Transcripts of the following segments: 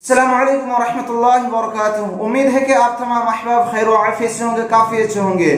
अस्सलामुअलैकुम वरहमतुल्लाहि वबरकातुहू। उम्मीद है कि आप तमाम अहबाब खैर व आफियत से होंगे, काफ़ी अच्छे होंगे।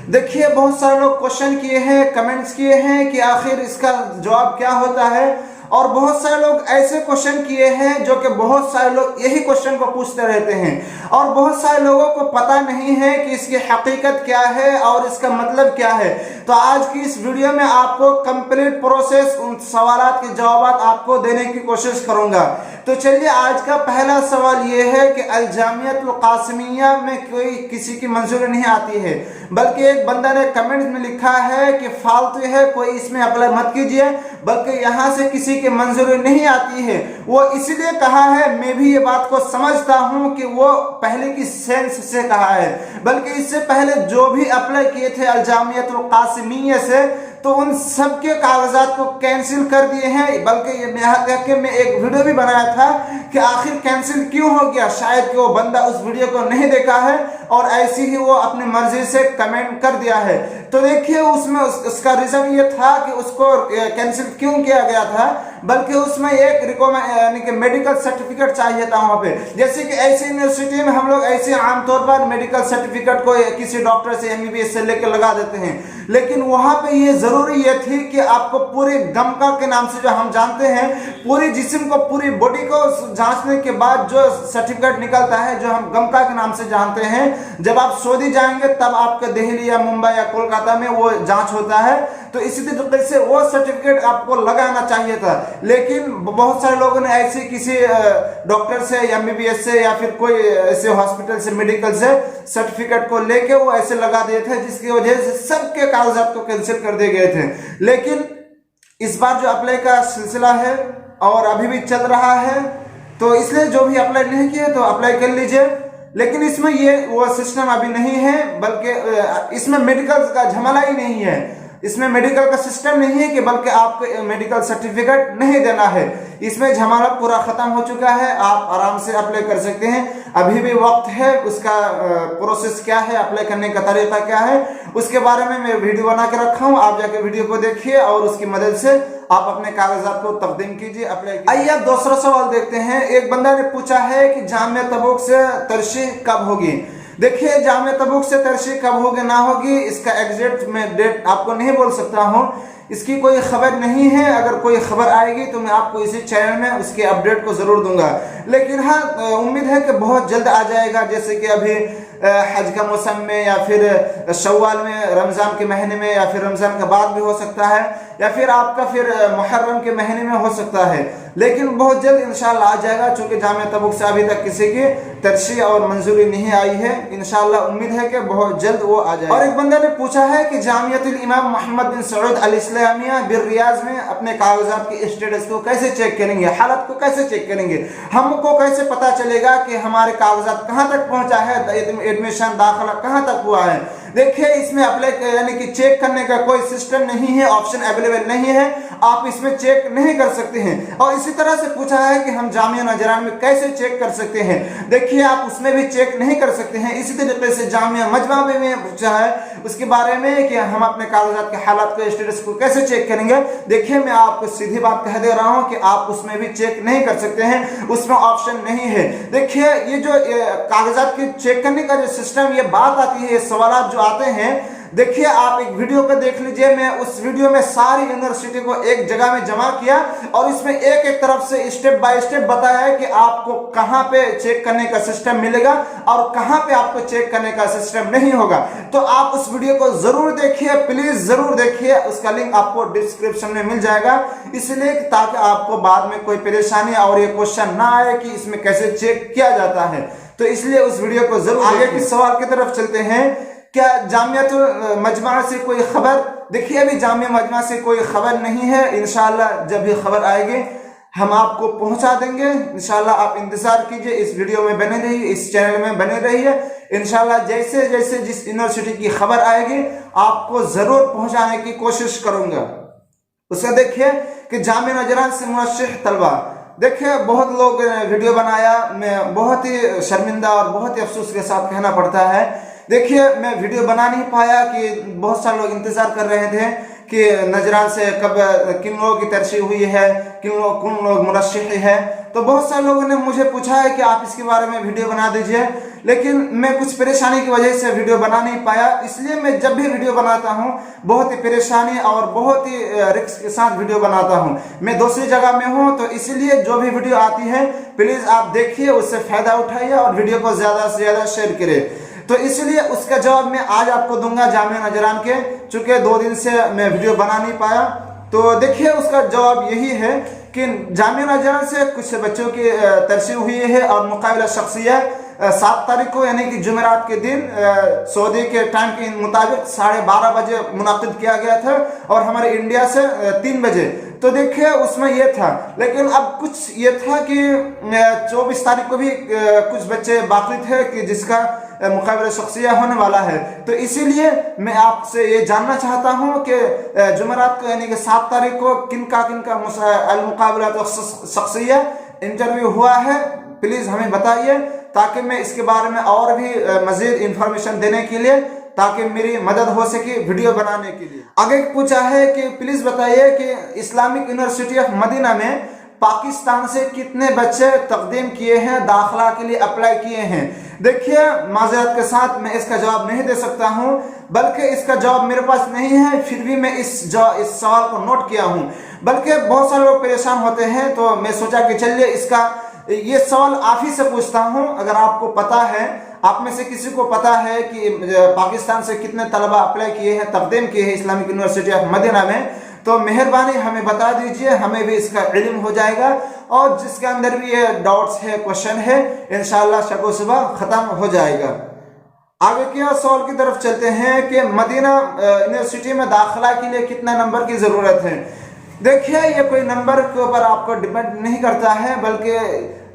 देखिए, बहुत सारे लोग क्वेश्चन किए हैं, कमेंट्स किए हैं कि आखिर इसका जवाब क्या होता है, और बहुत सारे लोग ऐसे क्वेश्चन किए हैं जो कि बहुत सारे लोग यही क्वेश्चन को पूछते रहते हैं और बहुत सारे लोगों को पता नहीं है कि इसकी हकीकत क्या है और इसका मतलब क्या है। तो आज की इस वीडियो में आपको कंप्लीट प्रोसेस, उन सवालात के जवाब आपको देने की कोशिश करूंगा। तो चलिए, आज का पहला सवाल ये है कि अल जामियतुल कासिमिया में कोई किसी की मंजूरी नहीं आती है, बल्कि एक बंदा ने कमेंट में लिखा है कि फालतू है, कोई इसमें अप्लाई मत कीजिए, बल्कि यहाँ से किसी की मंजूरी नहीं आती है। वो इसलिए कहा है, मैं भी ये बात को समझता हूँ कि वो पहले की सेंस से कहा है, बल्कि इससे पहले जो भी अप्लाई किए थे अल जामियतुल कासिमिया से, तो उन सब के कागजात को कैंसिल कर दिए हैं। बल्कि ये मैं एक वीडियो भी बनाया था कि आखिर कैंसिल क्यों हो गया, शायद कि वो बंदा उस वीडियो को नहीं देखा है और ऐसी ही वो अपनी मर्जी से कमेंट कर दिया है। तो देखिए, उसमें उसका रीजन ये था कि उसको कैंसिल क्यों किया गया था, बल्कि उसमें एक यानी कि मेडिकल सर्टिफिकेट चाहिए था वहां पे। जैसे कि ऐसी यूनिवर्सिटी में हम लोग ऐसे आमतौर पर मेडिकल सर्टिफिकेट को किसी डॉक्टर से एमबीबीएस से लेकर लगा देते हैं, लेकिन वहां पे ये जरूरी ये थी कि आपको पूरे गमका के नाम से, जो हम जानते हैं, पूरी जिस्म को, पूरी बॉडी को जांचने के बाद जो सर्टिफिकेट निकलता है, जो हम गमका के नाम से जानते हैं, जब आप सऊदी जाएंगे तब आपके दिल्ली या मुंबई या कोलकाता में वो जांच होता है। तो इसी तरीके से वो सर्टिफिकेट आपको लगाना चाहिए था, लेकिन बहुत सारे लोगों ने ऐसे किसी डॉक्टर से, एमबीबीएस से या फिर कोई ऐसे हॉस्पिटल से, मेडिकल से सर्टिफिकेट को लेके वो ऐसे लगा दिए थे, जिसकी वजह से सबके कागजात को कैंसिल कर दिए गए थे। लेकिन इस बार जो अप्लाई का सिलसिला है और अभी भी चल रहा है, तो इसलिए जो भी अप्लाई नहीं किए तो अप्लाई कर लीजिए। लेकिन इसमें ये वो सिस्टम अभी नहीं है, बल्कि इसमें मेडिकल का झमेला ही नहीं है, इसमें मेडिकल का सिस्टम नहीं है कि बल्कि आपको मेडिकल सर्टिफिकेट नहीं देना है। इसमें झमेला पूरा खत्म हो चुका है, आप आराम से अप्लाई कर सकते हैं। अभी भी वक्त है, उसका प्रोसेस क्या है, अप्लाई करने का तरीका क्या है, उसके बारे में मैं वीडियो बना के रखा हूं। आप जाके वीडियो को देखिए और उसकी मदद से आप अपने कागजात को तकदीम कीजिए, अप्लाई कीजिए। आइए अब दूसरा सवाल देखते हैं। एक बंदा ने पूछा है कि जामिया तबूक से तरशीह कब होगी। देखिए, जामिया तबूक से तरशीह कब होगी ना होगी, इसका एग्जैक्ट मैं डेट आपको नहीं बोल सकता हूं, इसकी कोई खबर नहीं है। अगर कोई खबर आएगी तो मैं आपको इसी चैनल में उसके अपडेट को जरूर दूंगा। लेकिन हाँ, उम्मीद है कि बहुत जल्द आ जाएगा। जैसे कि अभी हज का मौसम में, या फिर शव्वाल में, रमजान के महीने में, या फिर रमजान के बाद भी हो सकता है, या फिर आपका फिर मुहर्रम के महीने में हो सकता है। लेकिन बहुत जल्द इंशाल्लाह आ जाएगा, चूंकि जामिया तबूक से अभी तक किसी की तरशीह और मंजूरी नहीं आई है। इंशाल्लाह उम्मीद है कि बहुत जल्द वो आ जाएगा। और एक बंदा ने पूछा है कि जामियतुल इमाम मोहम्मद बिन सऊद अल इस्लामिया बिर-रियाज में अपने कागजात के स्टेटस को कैसे चेक करेंगे, हालत को कैसे चेक करेंगे, हमको कैसे पता चलेगा कि हमारे कागजात कहाँ तक पहुंचा है, एडमिशन, दाखिला कहाँ तक हुआ है। देखिए, इसमें अप्लाई यानी कि चेक करने का कोई सिस्टम नहीं है, ऑप्शन अवेलेबल नहीं है, आप इसमें चेक नहीं कर सकते हैं। और इसी तरह से पूछा है कि हम जामिया नजरान में कैसे चेक कर सकते हैं। देखिए, आप उसमें भी चेक नहीं कर सकते हैं। इसी तरीके से जामिया मजमा में पूछा है उसके बारे में कि हम अपने कागजात के हालात के स्टेटस को कैसे चेक करेंगे। देखिए, मैं आपको सीधी बात कह दे रहा हूं कि आप उसमें भी चेक नहीं कर सकते हैं, उसमें ऑप्शन नहीं है। देखिए, ये जो कागजात के चेक करने का जो सिस्टम, ये बात आती है, ये सवाल जो आते हैं, देखिए आप एक वीडियो को देख लीजिए। मैं उस वीडियो में सारी यूनिवर्सिटी को एक जगह में जमा किया और इसमें एक एक तरफ से स्टेप बाय स्टेप बताया है कि आपको कहां पे चेक करने का सिस्टम मिलेगा और कहां पे आपको चेक करने का सिस्टम नहीं होगा। तो आप उस वीडियो को जरूर देखिए, प्लीज जरूर देखिए। उसका लिंक आपको डिस्क्रिप्शन में मिल जाएगा, इसलिए ताकि आपको बाद में कोई परेशानी और ये क्वेश्चन ना आए कि इसमें कैसे चेक किया जाता है। तो इसलिए उस वीडियो को जरूर। आगे के सवाल की तरफ चलते हैं। क्या जामियातुल मजमा से कोई खबर? देखिए, अभी जामिया मजमा से कोई खबर नहीं है। इंशाल्लाह जब भी खबर आएगी हम आपको पहुंचा देंगे। इंशाल्लाह आप इंतजार कीजिए, इस वीडियो में बने रहिए, इस चैनल में बने रहिए। इंशाल्लाह जैसे जैसे जिस यूनिवर्सिटी की खबर आएगी आपको जरूर पहुंचाने की कोशिश करूंगा। उसका देखिए कि जामिया नजरान से मुनश्शिह तलबा, देखिए बहुत लोग वीडियो बनाया, मैं बहुत ही शर्मिंदा और बहुत ही अफसोस के साथ कहना पड़ता है। देखिए, मैं वीडियो बना नहीं पाया कि बहुत सारे लोग इंतजार कर रहे थे कि नजरान से कब किन लोगों की तरजीह हुई है, कौन लोग मुरश्शिह है। तो बहुत सारे लोगों ने मुझे पूछा है कि आप इसके बारे में वीडियो बना दीजिए, लेकिन मैं कुछ परेशानी की वजह से वीडियो बना नहीं पाया। इसलिए मैं जब भी वीडियो बनाता हूं बहुत ही परेशानी और बहुत ही रिस्क के साथ वीडियो बनाता हूं। मैं दूसरी जगह में हूं, तो इसलिए जो भी वीडियो आती है प्लीज आप देखिए, उससे फायदा उठाइए और वीडियो को ज्यादा से ज्यादा शेयर करें। तो इसलिए उसका जवाब मैं आज आपको दूंगा जामिया नजरान के, चूंकि 2 दिन से मैं वीडियो बना नहीं पाया। तो देखिए उसका जवाब यही है कि जामिया नजरान से कुछ बच्चों की तरजीह हुई है और मुकाबला शख्सिया 7 तारीख को यानी कि जुमेरात के दिन सऊदी के टाइम के मुताबिक 12:30 बजे मुनाकिद किया गया था और हमारे इंडिया से 3 बजे। तो देखिए उसमें यह था, लेकिन अब कुछ ये था कि 24 तारीख को भी कुछ बच्चे बाकी थे कि जिसका मुकाबला शख्सिया होने वाला है। तो इसीलिए मैं आपसे ये जानना चाहता हूं कि जुमेरात को यानी कि 7 तारीख को किनका मुकाबला शख्सिया इंटरव्यू हुआ है, प्लीज हमें बताइए, ताकि मैं इसके बारे में और भी मजीद इंफॉर्मेशन देने के लिए, ताकि मेरी मदद हो सके वीडियो बनाने के लिए। आगे पूछा है कि प्लीज बताइए कि इस्लामिक यूनिवर्सिटी ऑफ मदीना में पाकिस्तान से कितने बच्चे तकदीम किए हैं, दाखिला के लिए अप्लाई किए हैं। देखिए माजरत के साथ मैं इसका जवाब नहीं दे सकता हूं, बल्कि इसका जवाब मेरे पास नहीं है, फिर भी मैं इस सवाल को नोट किया हूं। बल्कि बहुत सारे लोग परेशान होते हैं, तो मैं सोचा कि चलिए इसका ये सवाल आप ही से पूछता हूं। अगर आपको पता है, आप में से किसी को पता है कि पाकिस्तान से कितने तलबा अप्लाई किए हैं, तकदीम किए हैं इस्लामिक यूनिवर्सिटी ऑफ मदीना में, तो मेहरबानी हमें बता दीजिए, हमें भी इसका इल्म हो जाएगा। और जिसके अंदर भी ये डाउट्स है, क्वेश्चन है, इंशाल्लाह शको सुबह खत्म हो जाएगा। आगे के सवाल की तरफ चलते हैं कि मदीना यूनिवर्सिटी में दाखिला के लिए कितना नंबर की जरूरत है। देखिए ये कोई नंबर के ऊपर आपको डिपेंड नहीं करता है, बल्कि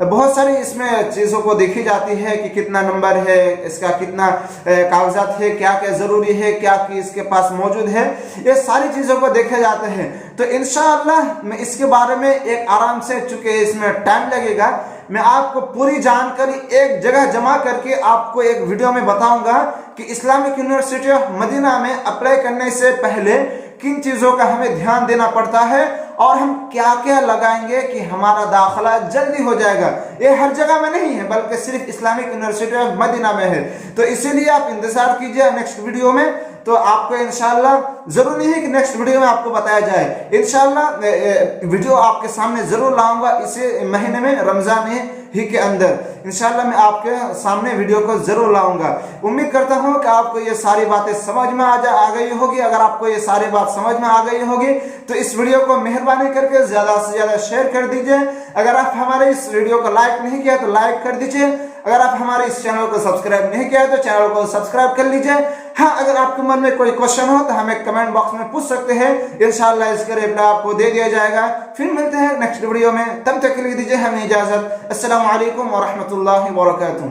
बहुत सारी इसमें चीज़ों को देखी जाती है कि कितना नंबर है, इसका कितना कागजात है, क्या क्या ज़रूरी है, क्या कि इसके पास मौजूद है, ये सारी चीज़ों को देखे जाते हैं। तो इंशाअल्लाह मैं इसके बारे में एक आराम से, चूंकि इसमें टाइम लगेगा, मैं आपको पूरी जानकारी एक जगह जमा करके आपको एक वीडियो में बताऊंगा कि इस्लामिक यूनिवर्सिटी ऑफ मदीना में अप्लाई करने से पहले किन चीज़ों का हमें ध्यान देना पड़ता है और हम क्या क्या लगाएंगे कि हमारा दाखिला जल्दी हो जाएगा। ये हर जगह में नहीं है, बल्कि सिर्फ इस्लामिक यूनिवर्सिटी ऑफ मदीना में है। तो इसीलिए आप इंतजार कीजिए नेक्स्ट वीडियो में, तो आपको इंशाल्लाह जरूरी नहीं है कि नेक्स्ट वीडियो में आपको बताया जाए। इंशाल्लाह वीडियो आपके सामने जरूर लाऊंगा इसी महीने में, रमजान ही के अंदर इंशाल्लाह मैं आपके सामने वीडियो को जरूर लाऊंगा। उम्मीद करता हूं कि आपको ये सारी बातें समझ में आ गई होगी। अगर आपको ये सारी बात समझ में आ गई होगी तो इस वीडियो को मेहरबानी करके ज्यादा से ज्यादा शेयर कर दीजिए। अगर आप हमारे इस वीडियो को लाइक नहीं किया तो लाइक कर दीजिए। अगर आप हमारे इस चैनल को सब्सक्राइब नहीं किया तो चैनल को सब्सक्राइब कर लीजिए। हाँ, अगर आपके मन में कोई क्वेश्चन हो तो हमें कमेंट बॉक्स में पूछ सकते हैं, इंशाल्लाह इसका रिप्लाई आपको दे दिया जाएगा। फिर मिलते हैं नेक्स्ट वीडियो में, तब तक के लिए दीजिए हमें इजाजत। अस्सलाम वालेकुम व रहमतुल्लाहि व बरकातुहू।